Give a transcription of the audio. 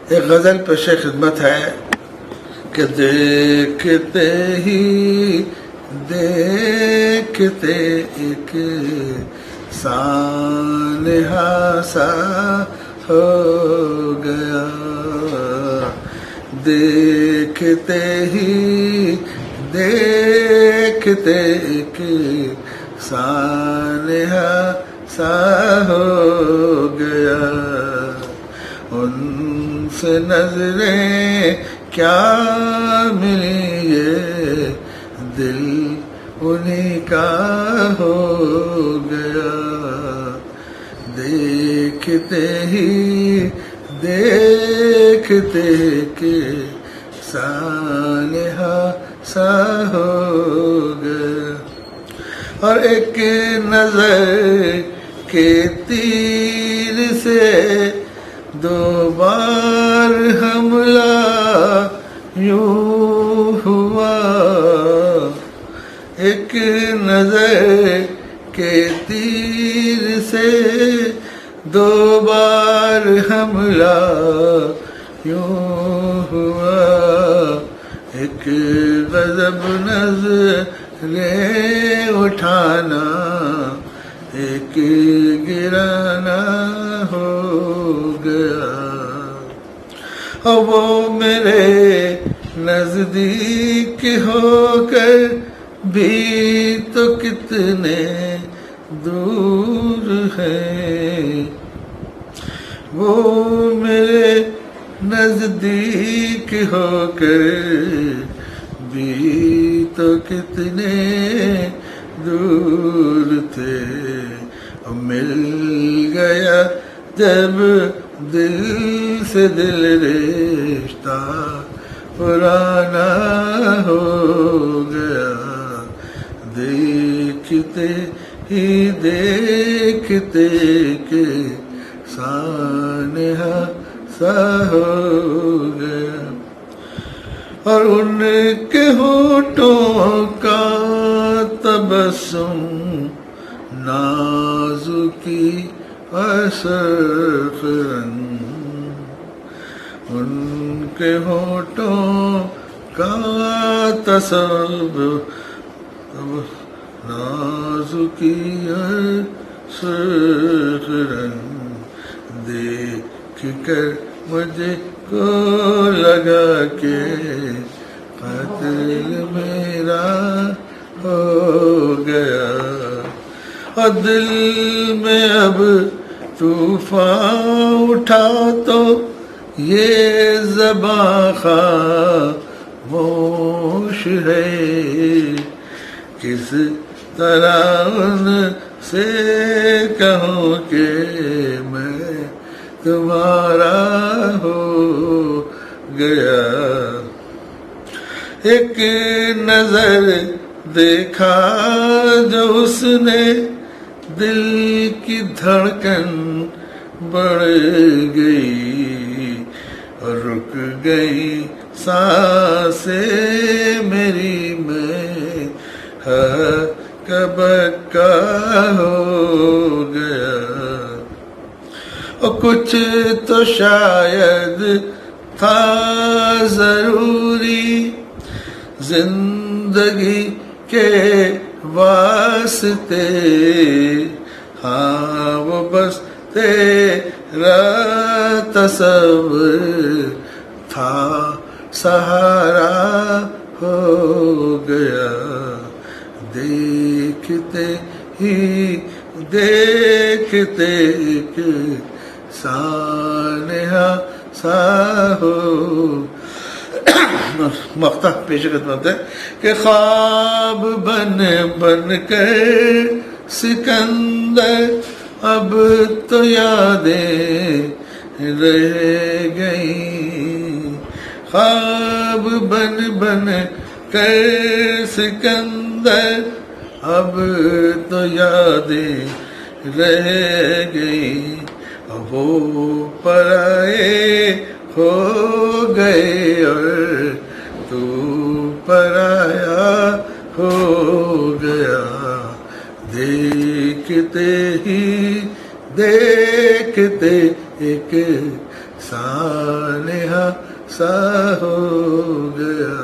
ایک غزل پیش خدمت ہے کہ دیکھتے ہی دیکھتے ایک سانحہ سا ہو گیا، دیکھتے ہی دیکھتے ایک سانحہ سا ہو گیا، ان سے نظریں کیا ملی یہ دل انہیں کا ہو گیا، دیکھتے ہی دیکھتے کہ سانحہ سا ہو گیا، اور ایک نظر کے تیر سے دو بار حملہ یوں ہوا، ایک نظر کے تیر سے دو بار حملہ یوں ہوا، ایک غضب نظریں اٹھانا ایک گرانا ہو گیا، اور وہ میرے نزدیک ہو کر بھی تو کتنے دور ہے، وہ میرے نزدیک ہو کر بھی تو کتنے دور تھے، مل گیا جب دل سے دل رشتہ پرانا ہو گیا، دیکھتے ہی دیکھتے کہ سانحہ سا ہو گیا، اور ان کے ہونٹوں کا تبسم نازکی اصرف رنگ، ان کے ہونٹوں کا تصور نازکی اصرف رنگ، دیکھ کر مجھے کو لگا کہ قتل میرا ہو گیا، اور دل میں اب طوفان اٹھا تو یہ زباں خاموش ہے، کس طرح ان سے کہوں کہ میں تمہارا ہو گیا، ایک نظر دیکھا جو اس نے دل کی دھڑکن بڑھ گئی، اور رک گئی سانسیں میری، میں کب کا ہو گیا، اور کچھ تو شاید تھا ضروری زندگی کے واسطے، ہاں وہ بس تیرا تصور تھا سہارا ہو گیا، دیکھتے ہی دیکھتے کہ سانحہ سا ہو مقطع پیش خدمت ہے کہ خواب بن بن کر سکندر اب تو یادیں رہ گئیں، خواب بن بن کر سکندر اب تو یادیں رہ گئیں، وہ پرائے ہو گئے اور تو پرایا ہو گیا، دیکھتے ہی دیکھتے ایک سانحہ جہان سا ہو گیا.